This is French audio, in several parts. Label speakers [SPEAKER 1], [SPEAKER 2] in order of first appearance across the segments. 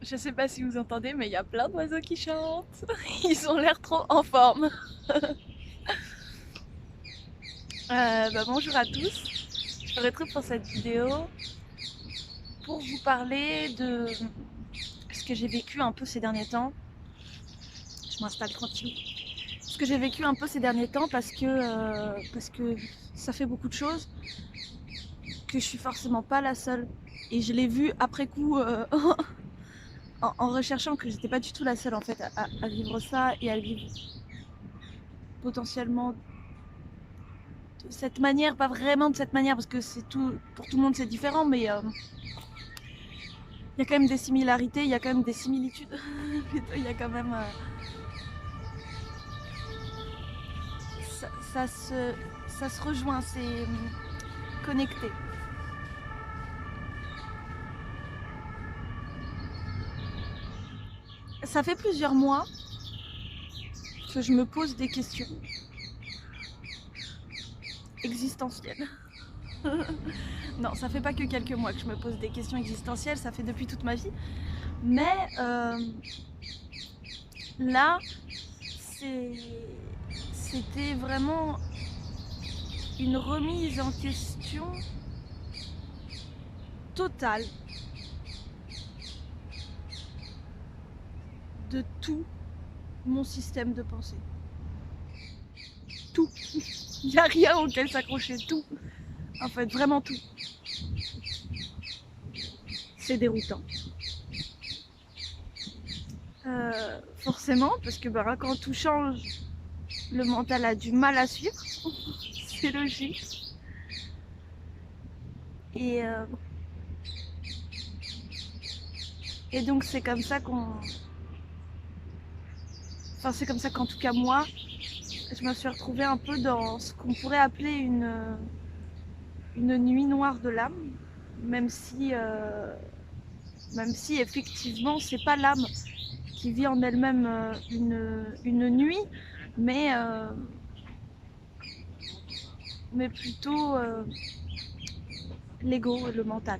[SPEAKER 1] Je sais pas si vous entendez, mais il y a plein d'oiseaux qui chantent. Ils ont l'air trop en forme. Bonjour à tous. Je me retrouve pour cette vidéo pour vous parler de ce que j'ai vécu un peu ces derniers temps. Je m'installe tranquille. Ce que j'ai vécu un peu ces derniers temps parce que ça fait beaucoup de choses, que je suis forcément pas la seule. Et je l'ai vu après coup en recherchant que j'étais pas du tout la seule en fait à vivre ça et à le vivre potentiellement de cette manière, pas vraiment de cette manière parce que c'est tout pour tout le monde c'est différent, mais il y a quand même des similarités, il y a quand même des similitudes. Il y a quand même ça, ça, se, ça se rejoint, c'est connecté. Ça fait plusieurs mois que je me pose des questions existentielles. Non, ça fait pas que quelques mois que je me pose des questions existentielles, ça fait depuis toute ma vie. Mais là, c'était vraiment une remise en question totale de tout mon système de pensée. Tout. Il n'y a rien auquel s'accrocher, tout. En fait, vraiment tout. C'est déroutant. Forcément, parce que quand tout change, le mental a du mal à suivre. C'est logique. Et, euh, et donc c'est comme ça qu'on... Enfin c'est comme ça qu'en tout cas moi, je me suis retrouvée un peu dans ce qu'on pourrait appeler une nuit noire de l'âme, même si, euh, même si effectivement c'est pas l'âme qui vit en elle-même une nuit, mais, euh, mais plutôt l'ego et le mental.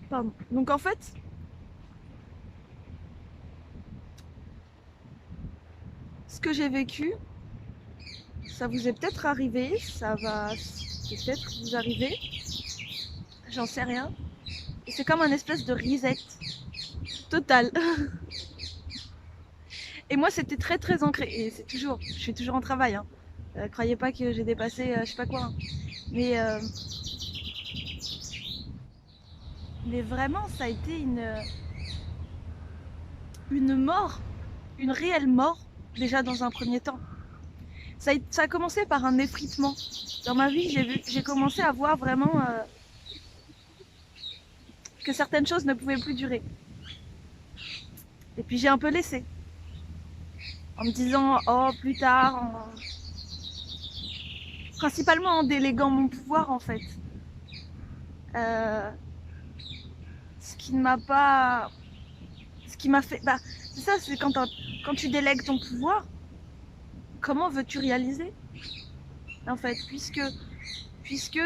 [SPEAKER 1] Pardon. Donc en fait, ce que j'ai vécu, ça vous est peut-être arrivé, ça va peut-être vous arriver, j'en sais rien. Et c'est comme un espèce de reset total. Et moi, c'était très très ancré. Et c'est toujours, je suis toujours en travail. Hein. Croyez pas que j'ai dépassé, je sais pas quoi. Hein. Mais, euh, mais vraiment, ça a été une mort, une réelle mort, déjà dans un premier temps. Ça a commencé par un effritement. Dans ma vie, j'ai commencé à voir vraiment que certaines choses ne pouvaient plus durer. Et puis j'ai un peu laissé. En me disant, oh, plus tard, principalement en déléguant mon pouvoir en fait. Euh, ce qui ne m'a pas. Ce qui m'a fait. Bah, c'est ça, c'est quand tu délègues ton pouvoir, comment veux-tu réaliser en fait, puisque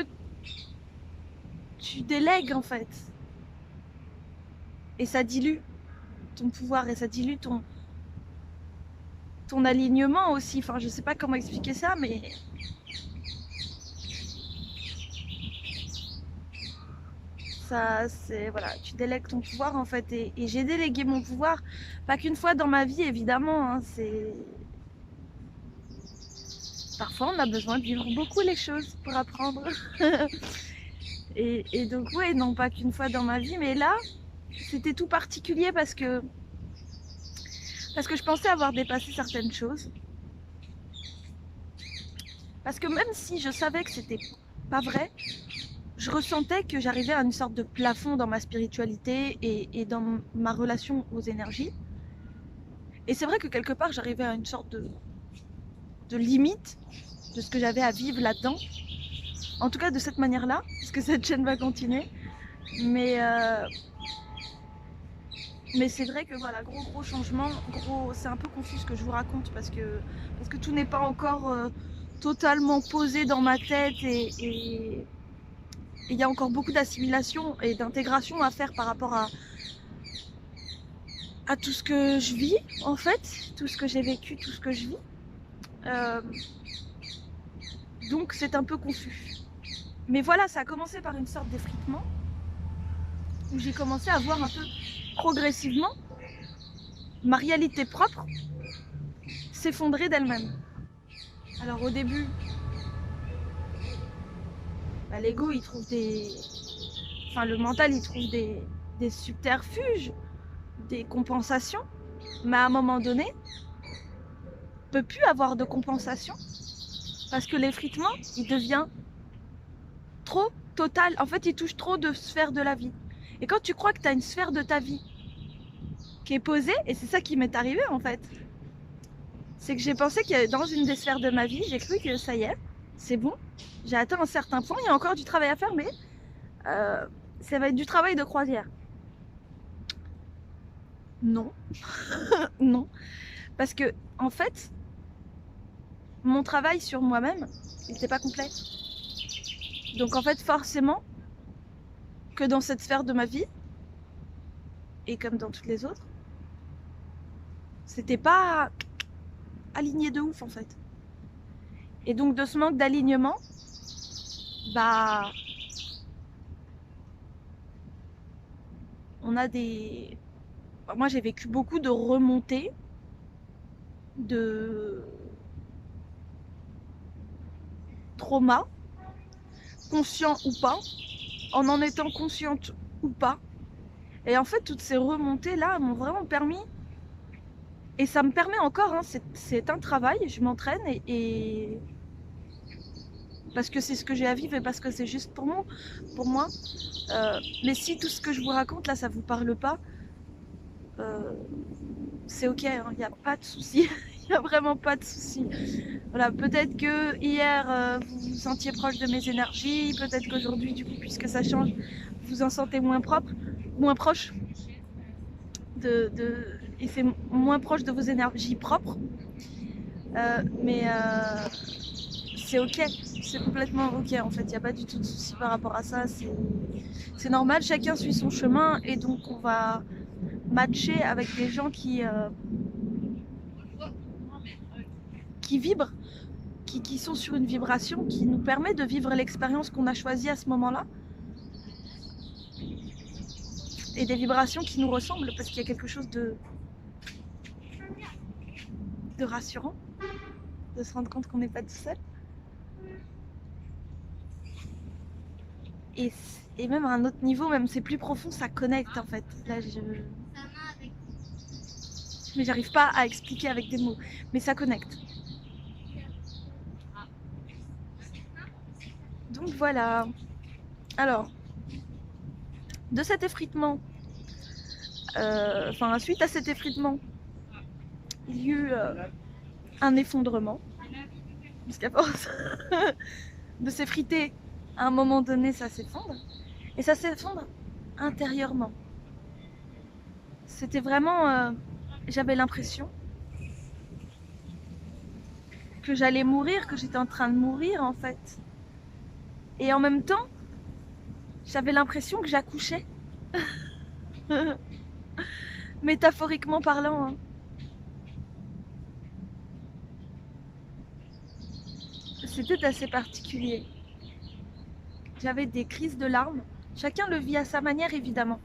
[SPEAKER 1] tu délègues en fait. Et ça dilue ton pouvoir et ça dilue ton alignement aussi. Enfin, je sais pas comment expliquer ça, mais ça, c'est voilà, tu délègues ton pouvoir en fait. Et j'ai délégué mon pouvoir, pas qu'une fois dans ma vie évidemment. Hein, c'est parfois on a besoin de vivre beaucoup les choses pour apprendre. Et donc ouais, non pas qu'une fois dans ma vie, mais là, c'était tout particulier parce que je pensais avoir dépassé certaines choses. Parce que même si je savais que c'était pas vrai, je ressentais que j'arrivais à une sorte de plafond dans ma spiritualité et dans ma relation aux énergies. Et c'est vrai que quelque part, j'arrivais à une sorte de limite de ce que j'avais à vivre là-dedans. En tout cas, de cette manière-là, parce que cette chaîne va continuer. Mais, euh, mais c'est vrai que voilà, gros changement, c'est un peu confus ce que je vous raconte parce que tout n'est pas encore totalement posé dans ma tête il y a encore beaucoup d'assimilation et d'intégration à faire par rapport à tout ce que je vis en fait, tout ce que j'ai vécu, tout ce que je vis. Donc c'est un peu confus. Mais voilà, ça a commencé par une sorte d'effritement où j'ai commencé à voir un peu progressivement ma réalité propre s'effondrer d'elle-même. Alors au début, l'ego il trouve le mental il trouve des subterfuges, des compensations, mais à un moment donné, on peut plus avoir de compensation parce que l'effritement il devient trop total. En fait, il touche trop de sphères de la vie. Et quand tu crois que tu as une sphère de ta vie qui est posée, et c'est ça qui m'est arrivé en fait, c'est que j'ai pensé que dans une des sphères de ma vie, j'ai cru que ça y est, c'est bon, j'ai atteint un certain point, il y a encore du travail à faire, mais ça va être du travail de croisière. Non, non, parce que en fait, mon travail sur moi-même, il n'était pas complet. Donc en fait, forcément, que dans cette sphère de ma vie, et comme dans toutes les autres, c'était pas aligné de ouf en fait. Et donc de ce manque d'alignement, on a des... Moi j'ai vécu beaucoup de remontées, de traumas, conscients ou pas, en étant consciente ou pas. Et en fait toutes ces remontées là m'ont vraiment permis, et ça me permet encore, hein, c'est un travail, je m'entraîne et parce que c'est ce que j'ai à vivre et parce que c'est juste pour moi. Mais si tout ce que je vous raconte là ça vous parle pas, c'est ok, hein, y a pas de souci. Il n'y a vraiment pas de souci. Voilà, peut-être que hier vous vous sentiez proche de mes énergies, peut-être qu'aujourd'hui du coup puisque ça change, vous en sentez moins proche et c'est moins proche de vos énergies propres. Mais c'est ok, c'est complètement ok en fait, il n'y a pas du tout de souci par rapport à ça, c'est normal, chacun suit son chemin et donc on va matcher avec des gens qui vibrent, qui sont sur une vibration qui nous permet de vivre l'expérience qu'on a choisie à ce moment-là. Et des vibrations qui nous ressemblent parce qu'il y a quelque chose de rassurant de se rendre compte qu'on n'est pas tout seul. Et même à un autre niveau, même c'est plus profond, ça connecte en fait. Là, mais j'arrive pas à expliquer avec des mots, mais ça connecte. Donc voilà. Alors, de cet effritement, suite à cet effritement, il y a eu un effondrement. Parce qu'à force de s'effriter, à un moment donné, ça s'effondre. Et ça s'effondre intérieurement. C'était vraiment... j'avais l'impression que j'allais mourir, que j'étais en train de mourir en fait. Et en même temps, j'avais l'impression que j'accouchais. Métaphoriquement parlant. Hein. C'était assez particulier. J'avais des crises de larmes. Chacun le vit à sa manière évidemment.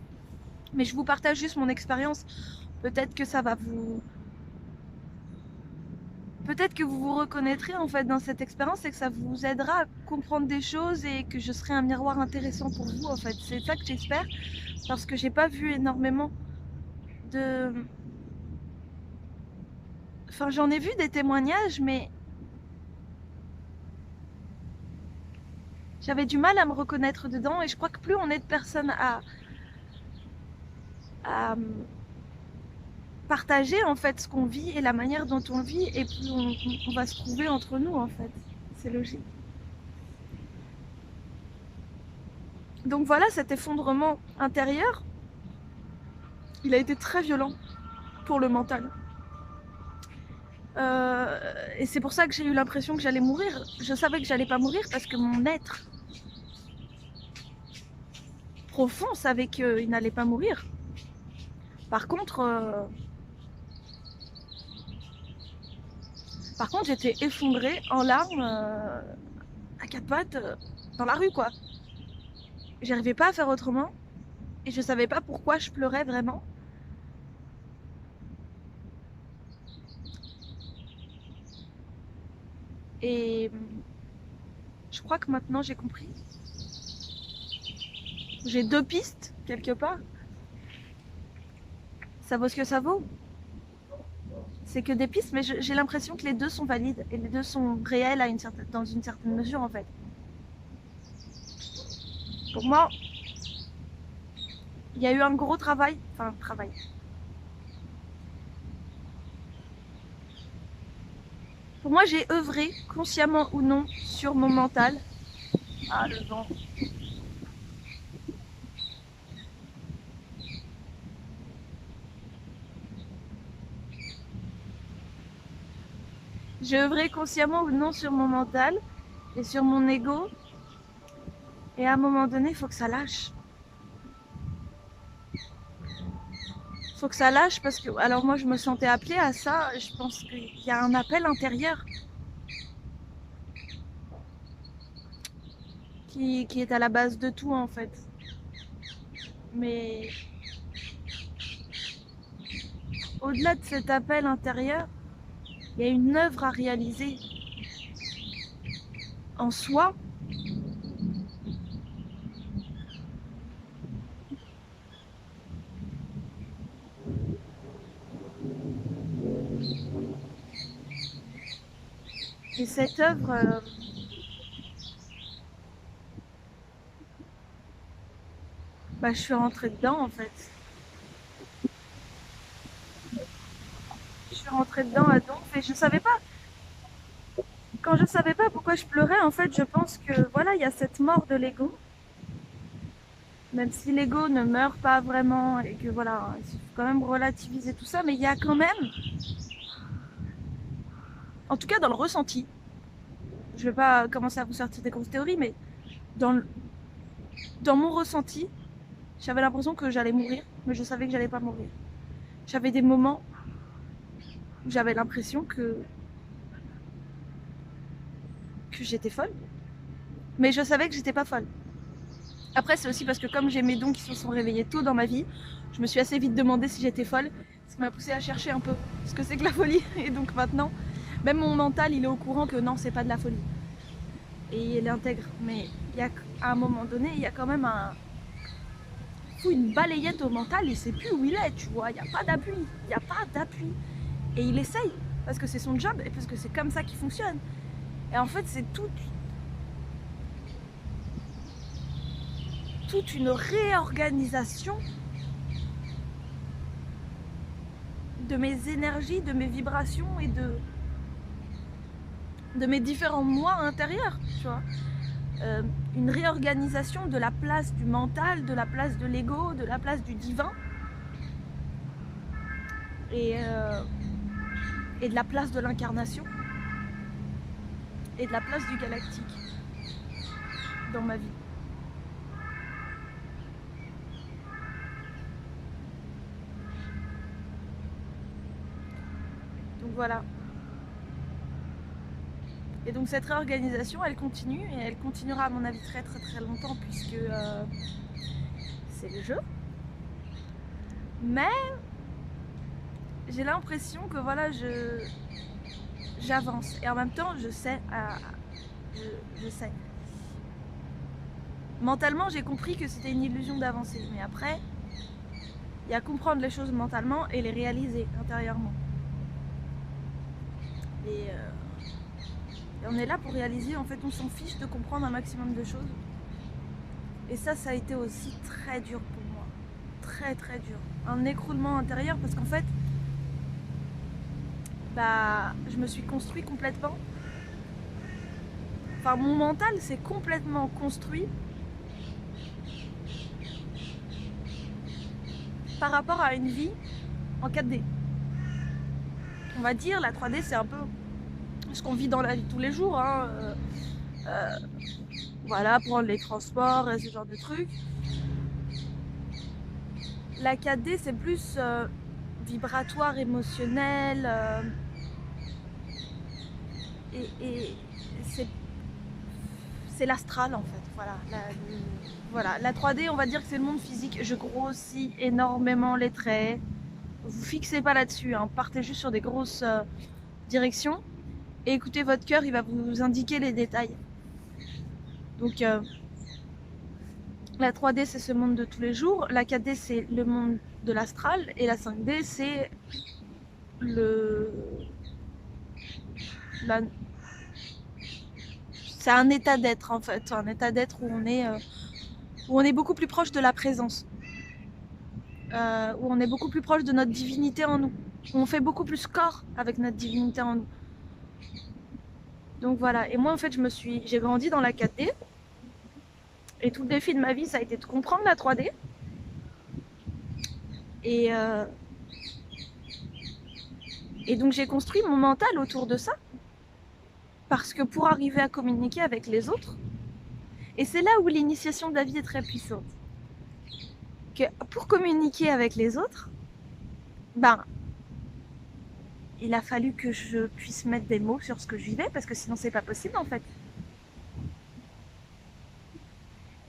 [SPEAKER 1] Mais je vous partage juste mon expérience. Peut-être que ça va vous... Peut-être que vous vous reconnaîtrez en fait dans cette expérience et que ça vous aidera à comprendre des choses et que je serai un miroir intéressant pour vous en fait. C'est ça que j'espère parce que j'ai pas vu énormément de... Enfin j'en ai vu des témoignages mais j'avais du mal à me reconnaître dedans et je crois que plus on est de personnes à partager en fait ce qu'on vit et la manière dont on vit et plus on va se trouver entre nous en fait. C'est logique. Donc voilà, cet effondrement intérieur, il a été très violent pour le mental. Et c'est pour ça que j'ai eu l'impression que j'allais mourir. Je savais que j'allais pas mourir parce que mon être profond savait qu'il n'allait pas mourir. Par contre, j'étais effondrée en larmes à quatre pattes dans la rue, quoi. J'arrivais pas à faire autrement et je savais pas pourquoi je pleurais vraiment. Et je crois que maintenant j'ai compris. J'ai deux pistes quelque part. Ça vaut ce que ça vaut. C'est que des pistes, mais j'ai l'impression que les deux sont valides et les deux sont réels dans une certaine mesure en fait. Pour moi, il y a eu un gros travail. Pour moi, j'ai œuvré, consciemment ou non, sur mon mental. Ah, le vent. J'ai œuvré consciemment ou non sur mon mental et sur mon ego. Et à un moment donné, il faut que ça lâche. Il faut que ça lâche parce que, alors moi, je me sentais appelée à ça. Je pense qu'il y a un appel intérieur qui est à la base de tout en fait. Mais au-delà de cet appel intérieur, il y a une œuvre à réaliser en soi. Et cette œuvre, je suis rentrée dedans en fait. Je suis rentrée dedans à donf et je savais pas. Quand je savais pas pourquoi je pleurais, en fait, je pense que voilà, il y a cette mort de l'ego. Même si l'ego ne meurt pas vraiment et que voilà, il faut quand même relativiser tout ça, mais il y a quand même, en tout cas dans le ressenti, je vais pas commencer à vous sortir des grosses théories, mais dans mon ressenti, j'avais l'impression que j'allais mourir, mais je savais que j'allais pas mourir. J'avais des moments où j'avais l'impression que j'étais folle, mais je savais que j'étais pas folle. Après, c'est aussi parce que comme j'ai mes dons qui se sont réveillés tôt dans ma vie, je me suis assez vite demandé si j'étais folle, ce qui m'a poussé à chercher un peu ce que c'est que la folie. Et donc maintenant, même mon mental, il est au courant que non, c'est pas de la folie. Et il l'intègre. Mais à un moment donné, il y a quand même une balayette au mental, il sait plus où il est, tu vois. Il n'y a pas d'appui. Il n'y a pas d'appui. Et il essaye, parce que c'est son job et parce que c'est comme ça qu'il fonctionne. Et en fait, c'est toute une réorganisation de mes énergies, de mes vibrations et de mes différents moi intérieurs, tu vois. Une réorganisation de la place du mental, de la place de l'ego, de la place du divin et de la place de l'incarnation et de la place du galactique dans ma vie. Donc voilà. Et donc cette réorganisation, elle continue et elle continuera à mon avis très très très longtemps puisque c'est le jeu. Mais j'ai l'impression que voilà, j'avance et en même temps je sais, je sais. Mentalement, j'ai compris que c'était une illusion d'avancer, mais après, il y a comprendre les choses mentalement et les réaliser intérieurement. Et on est là pour réaliser, en fait, on s'en fiche de comprendre un maximum de choses. Et ça a été aussi très dur pour moi. Très très dur. Un écroulement intérieur parce qu'en fait, je me suis construit complètement. Enfin, mon mental s'est complètement construit par rapport à une vie en 4D. On va dire, la 3D, c'est un peu ce qu'on vit dans la vie de tous les jours. Hein. Voilà, prendre les transports et ce genre de trucs. La 4D, c'est plus vibratoire, émotionnel. Et c'est l'astral en fait. Voilà. La 3D, on va dire que c'est le monde physique. Je grossis énormément les traits. Vous fixez pas là-dessus, hein. Partez juste sur des grosses directions. Et écoutez votre cœur, il va vous indiquer les détails. Donc la 3D, c'est ce monde de tous les jours. La 4D, c'est le monde de l'astral. Et la 5D, c'est c'est un état d'être en fait. Un état d'être où on est beaucoup plus proche de la présence. Où on est beaucoup plus proche de notre divinité en nous. Où on fait beaucoup plus corps avec notre divinité en nous. Donc voilà. Et moi, en fait, j'ai grandi dans la 4D. Et tout le défi de ma vie, ça a été de comprendre la 3D. Et donc j'ai construit mon mental autour de ça. Parce que pour arriver à communiquer avec les autres, et c'est là où l'initiation de la vie est très puissante, que pour communiquer avec les autres, il a fallu que je puisse mettre des mots sur ce que je vivais, parce que sinon c'est pas possible en fait.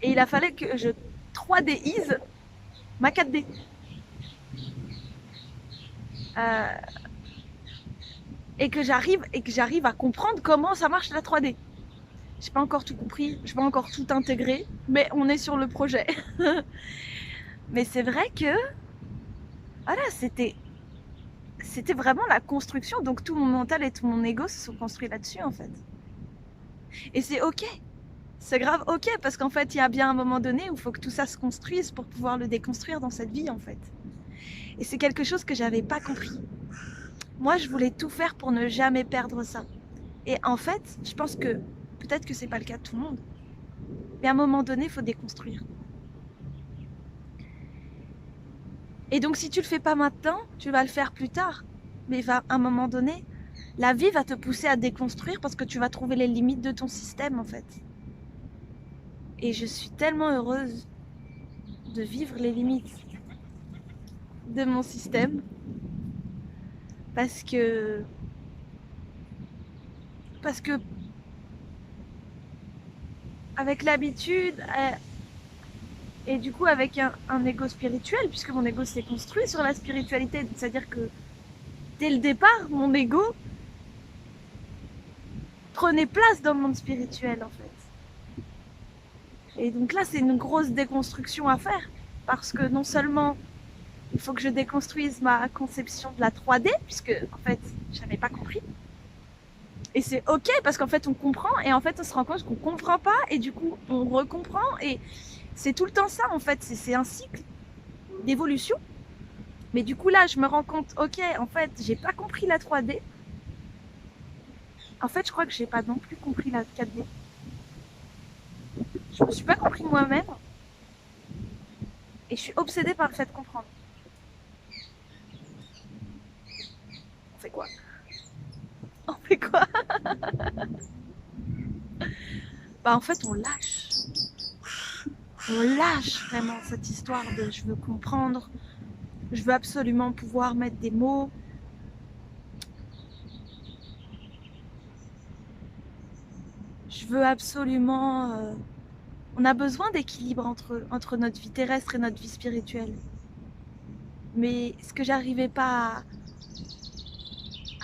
[SPEAKER 1] Et il a fallu que je 3Dise ma 4D. Et que j'arrive à comprendre comment ça marche la 3D. J'ai pas encore tout compris, j'ai pas encore tout intégré, mais on est sur le projet. Mais c'est vrai que voilà, c'était vraiment la construction, donc tout mon mental et tout mon ego se sont construits là-dessus en fait. Et c'est ok, c'est grave ok, parce qu'en fait il y a bien un moment donné où il faut que tout ça se construise pour pouvoir le déconstruire dans cette vie en fait. Et c'est quelque chose que j'avais pas compris. Moi je voulais tout faire pour ne jamais perdre ça. Et en fait, je pense que peut-être que c'est pas le cas de tout le monde, mais à un moment donné il faut déconstruire. Et donc si tu le fais pas maintenant, tu vas le faire plus tard. Mais à un moment donné, la vie va te pousser à déconstruire parce que tu vas trouver les limites de ton système en fait. Et je suis tellement heureuse de vivre les limites de mon système parce que avec l'habitude et du coup avec un ego spirituel, puisque mon ego s'est construit sur la spiritualité, c'est-à-dire que dès le départ, mon ego prenait place dans le monde spirituel en fait. Et donc là, c'est une grosse déconstruction à faire, parce que non seulement il faut que je déconstruise ma conception de la 3D, puisque en fait, j'avais pas compris. Et c'est ok, parce qu'en fait, on comprend, et en fait, on se rend compte qu'on comprend pas, et du coup, on recomprend, et c'est tout le temps ça, en fait, c'est un cycle d'évolution. Mais du coup, là, je me rends compte, ok, en fait, j'ai pas compris la 3D. En fait, je crois que j'ai pas non plus compris la 4D. Je me suis pas compris moi-même, et je suis obsédée par le fait de comprendre. On fait quoi? On fait quoi? En fait, on lâche. On lâche vraiment cette histoire de je veux comprendre, je veux absolument pouvoir mettre des mots. Je veux absolument... on a besoin d'équilibre entre notre vie terrestre et notre vie spirituelle. Mais ce que j'arrivais pas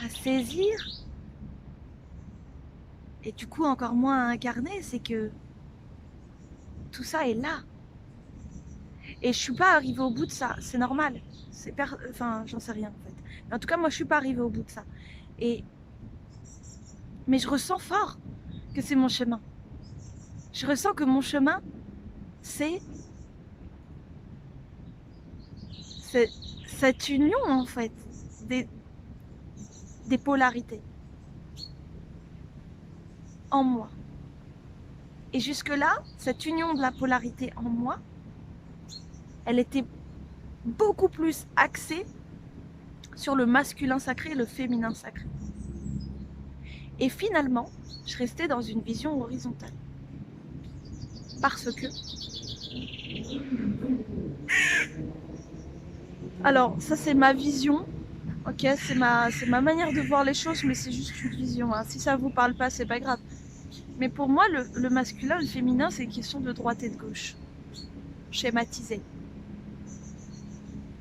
[SPEAKER 1] à saisir, et du coup encore moins à incarner, c'est que tout ça est là. Et je suis pas arrivée au bout de ça, c'est normal. Enfin, j'en sais rien en fait. Mais en tout cas, moi je suis pas arrivée au bout de ça. Mais je ressens fort que c'est mon chemin. Je ressens que mon chemin, c'est cette union en fait des polarités en moi. Et jusque-là, cette union de la polarité en moi, elle était beaucoup plus axée sur le masculin sacré et le féminin sacré. Et finalement, je restais dans une vision horizontale. Parce que Alors, ça c'est ma vision. Ok, c'est ma manière de voir les choses, mais c'est juste une vision. Hein. Si ça vous parle pas, c'est pas grave. Mais pour moi, le masculin, le féminin, c'est une question de droite et de gauche. Schématisé.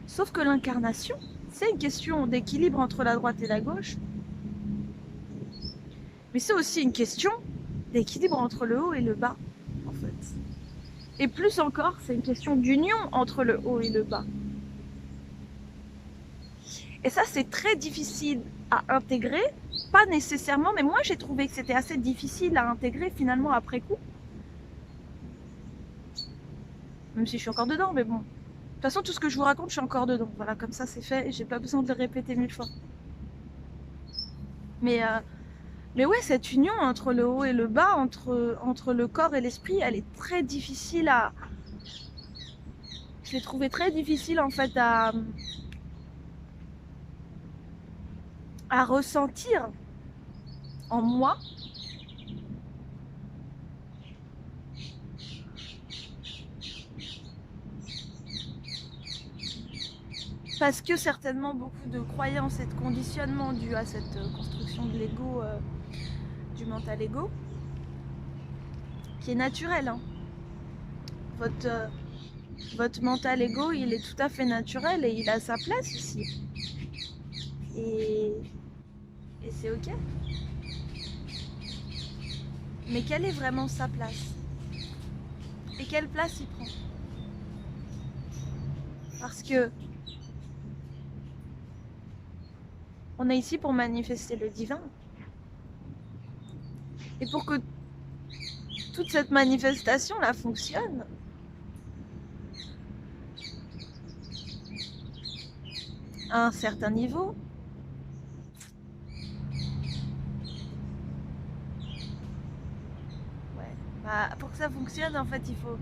[SPEAKER 1] Sauf que l'incarnation, c'est une question d'équilibre entre la droite et la gauche. Mais c'est aussi une question d'équilibre entre le haut et le bas, en fait. Et plus encore, c'est une question d'union entre le haut et le bas. Et ça, c'est très difficile à intégrer. Pas nécessairement, mais moi, j'ai trouvé que c'était assez difficile à intégrer finalement après coup. Même si je suis encore dedans, mais bon. De toute façon, tout ce que je vous raconte, je suis encore dedans. Voilà, comme ça, c'est fait et j'ai pas besoin de le répéter 1000 fois. Mais ouais, cette union entre le haut et le bas, entre le corps et l'esprit, elle est très difficile à... Je l'ai trouvé très difficile en fait à ressentir en moi. Parce que certainement beaucoup de croyances et de conditionnements dus à cette construction de l'ego, du mental ego, qui est naturel. Hein. Votre mental ego, il est tout à fait naturel et il a sa place ici. Et c'est ok. Mais quelle est vraiment sa place? Et quelle place il prend? Parce que on est ici pour manifester le divin. Et pour que toute cette manifestation là fonctionne, à un certain niveau, pour que ça fonctionne, en fait, il faut...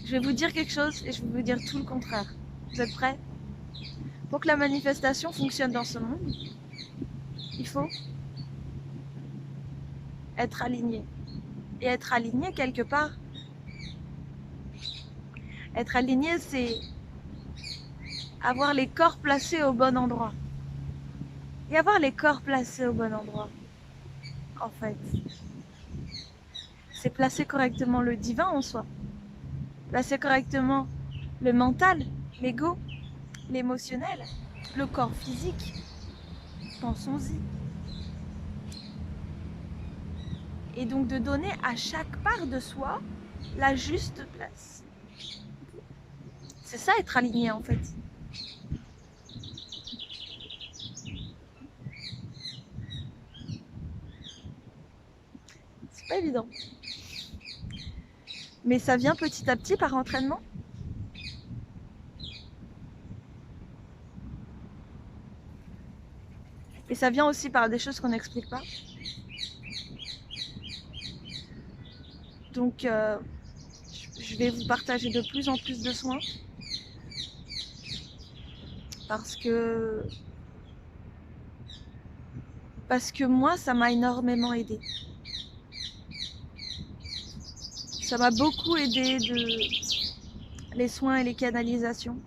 [SPEAKER 1] Je vais vous dire quelque chose et je vais vous dire tout le contraire. Vous êtes prêts? Pour que la manifestation fonctionne dans ce monde, il faut être aligné. Et être aligné quelque part, être aligné, c'est avoir les corps placés au bon endroit. Et avoir les corps placés au bon endroit, en fait, c'est placer correctement le divin en soi. Placer correctement le mental, l'ego, l'émotionnel, le corps physique. Pensons-y. Et donc de donner à chaque part de soi la juste place. C'est ça être aligné en fait. C'est pas évident. Mais ça vient petit à petit par entraînement. Et ça vient aussi par des choses qu'on n'explique pas. Donc je vais vous partager de plus en plus de soins. Parce que moi, ça m'a énormément aidé. Ça m'a beaucoup aidé les soins et les canalisations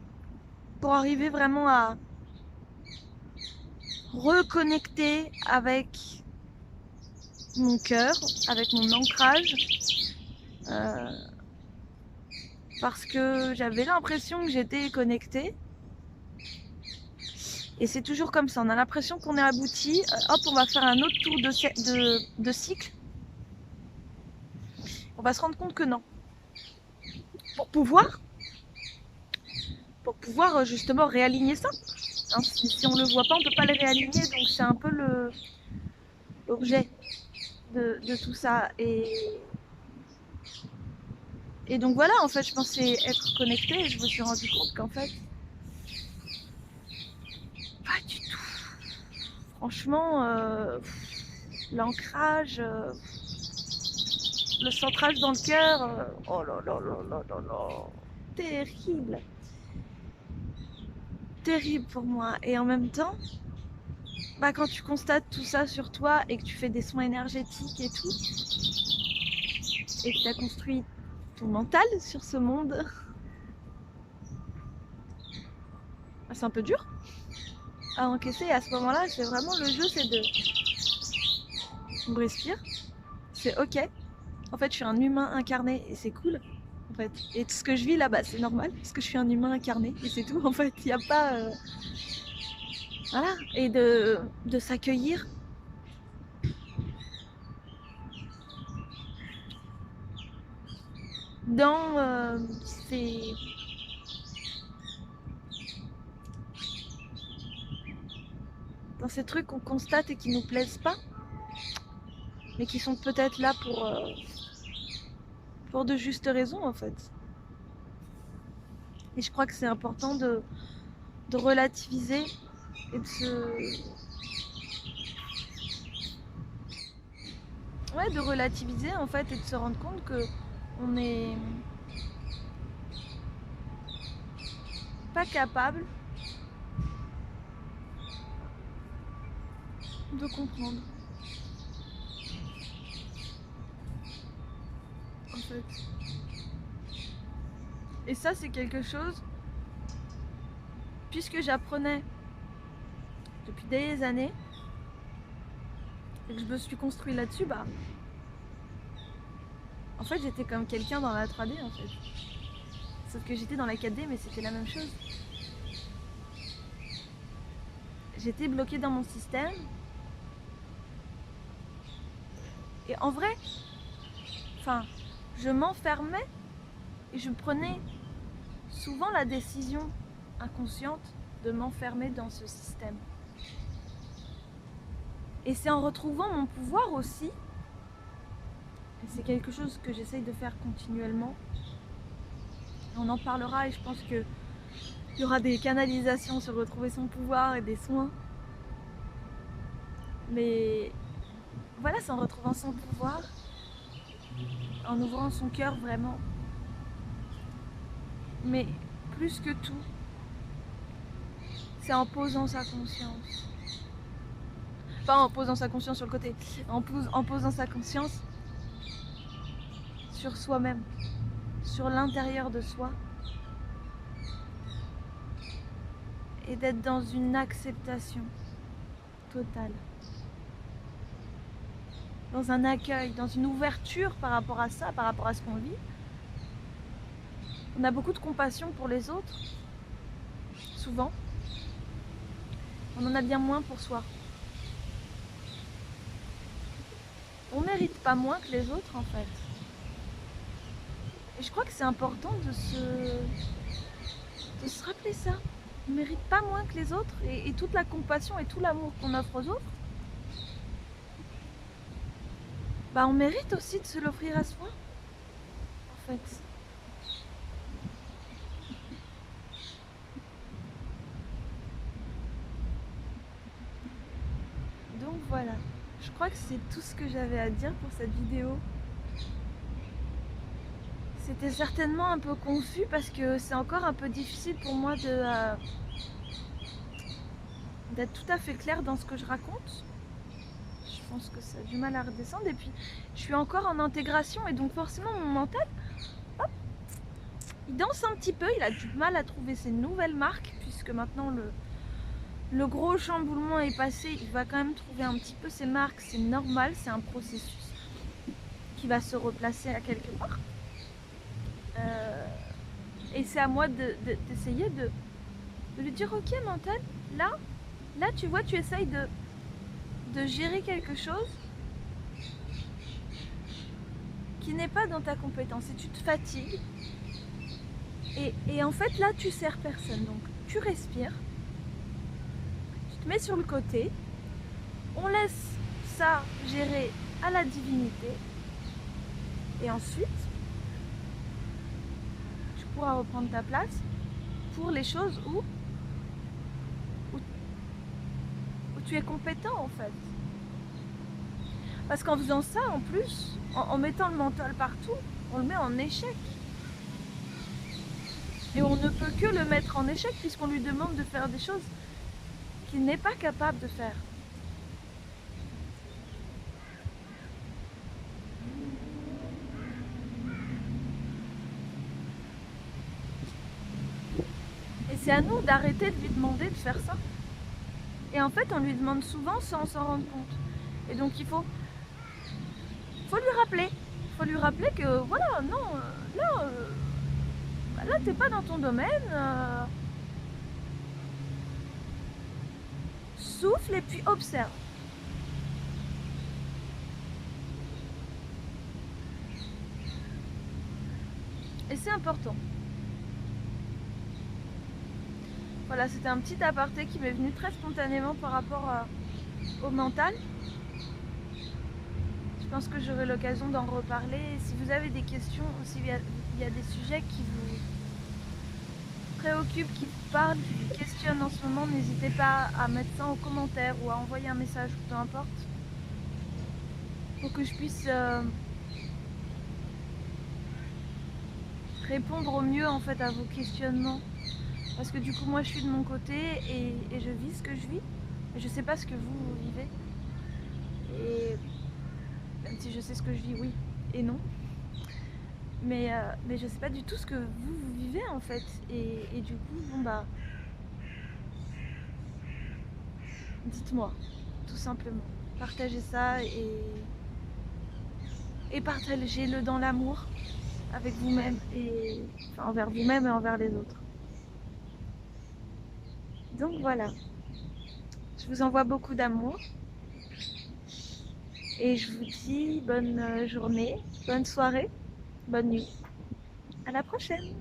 [SPEAKER 1] pour arriver vraiment à reconnecter avec mon cœur, avec mon ancrage, parce que j'avais l'impression que j'étais connectée. Et c'est toujours comme ça, on a l'impression qu'on est abouti, hop, on va faire un autre tour de cycle. On va se rendre compte que non. Pour pouvoir justement réaligner ça. Hein, si on ne le voit pas, on ne peut pas le réaligner, donc c'est un peu l'objet de tout ça. Et donc voilà, en fait, je pensais être connectée et je me suis rendu compte qu'en fait, pas du tout. Franchement, l'ancrage, le centrage dans le cœur, oh là là là là là là, terrible. Terrible pour moi. Et en même temps, quand tu constates tout ça sur toi et que tu fais des soins énergétiques et tout, et que tu as construit ton mental sur ce monde, c'est un peu dur à encaisser. Et à ce moment-là, c'est vraiment le jeu, c'est de... On respire, c'est ok. En fait, je suis un humain incarné et c'est cool. En fait. Et tout ce que je vis là-bas, c'est normal parce que je suis un humain incarné et c'est tout. En fait, il n'y a pas... Voilà. Et de s'accueillir. Dans ces... dans ces trucs qu'on constate et qui nous plaisent pas, mais qui sont peut-être là pour de justes raisons en fait. Et je crois que c'est important de relativiser et de se... Ouais, de relativiser en fait et de se rendre compte que on n'est pas capable de comprendre. En fait. Et ça, c'est quelque chose, puisque j'apprenais depuis des années et que je me suis construit là-dessus, bah, en fait, j'étais comme quelqu'un dans la 3D en fait. Sauf que j'étais dans la 4D, mais c'était la même chose. J'étais bloquée dans mon système. Et en vrai, enfin, je m'enfermais et je prenais souvent la décision inconsciente de m'enfermer dans ce système. Et c'est en retrouvant mon pouvoir aussi, et c'est quelque chose que j'essaye de faire continuellement. On en parlera et je pense qu'il y aura des canalisations sur retrouver son pouvoir et des soins. Mais voilà, c'est en retrouvant son pouvoir, en ouvrant son cœur vraiment. Mais plus que tout, c'est en posant sa conscience. Pas en posant sa conscience sur le côté, en posant sa conscience sur soi-même, sur l'intérieur de soi. Et d'être dans une acceptation totale. Dans un accueil, dans une ouverture par rapport à ça, par rapport à ce qu'on vit. On a beaucoup de compassion pour les autres, souvent. On en a bien moins pour soi. On ne mérite pas moins que les autres en fait. Et je crois que c'est important de se rappeler ça. On ne mérite pas moins que les autres et toute la compassion et tout l'amour qu'on offre aux autres, bah on mérite aussi de se l'offrir à soi, en fait. Donc voilà, je crois que c'est tout ce que j'avais à dire pour cette vidéo. C'était certainement un peu confus parce que c'est encore un peu difficile pour moi d'être tout à fait claire dans ce que je raconte. Je pense que ça a du mal à redescendre et puis je suis encore en intégration et donc forcément mon mental, hop, il danse un petit peu, il a du mal à trouver ses nouvelles marques puisque maintenant le gros chamboulement est passé, il va quand même trouver un petit peu ses marques, c'est normal, c'est un processus qui va se replacer à quelque part. Et c'est à moi d'essayer de lui dire ok mental, là tu vois tu essayes de gérer quelque chose qui n'est pas dans ta compétence et tu te fatigues et en fait là tu sers personne, donc tu respires, tu te mets sur le côté, on laisse ça gérer à la divinité et ensuite tu pourras reprendre ta place pour les choses où tu es compétent en fait. Parce qu'en faisant ça en plus, en mettant le mental partout, on le met en échec. Et on ne peut que le mettre en échec puisqu'on lui demande de faire des choses qu'il n'est pas capable de faire. Et c'est à nous d'arrêter de lui demander de faire ça. Et en fait, on lui demande souvent sans s'en rendre compte. Et donc faut lui rappeler. Faut lui rappeler que voilà, non, là t'es pas dans ton domaine. Souffle et puis observe. Et c'est important. Voilà, c'était un petit aparté qui m'est venu très spontanément par rapport au mental. Je pense que j'aurai l'occasion d'en reparler. Si vous avez des questions, s'il y a des sujets qui vous préoccupent, qui vous parlent, qui vous questionnent en ce moment, n'hésitez pas à mettre ça en commentaire ou à envoyer un message, peu importe, pour que je puisse répondre au mieux en fait à vos questionnements. Parce que du coup moi je suis de mon côté et je vis ce que je vis. Et je sais pas ce que vous vivez. Et même si je sais ce que je vis, oui et non. Mais je sais pas du tout ce que vous vivez en fait. Et du coup, bon bah, dites-moi, tout simplement. Partagez ça et partagez-le dans l'amour avec vous-même et enfin, envers vous-même et envers les autres. Donc voilà, je vous envoie beaucoup d'amour et je vous dis bonne journée, bonne soirée, bonne nuit. À la prochaine!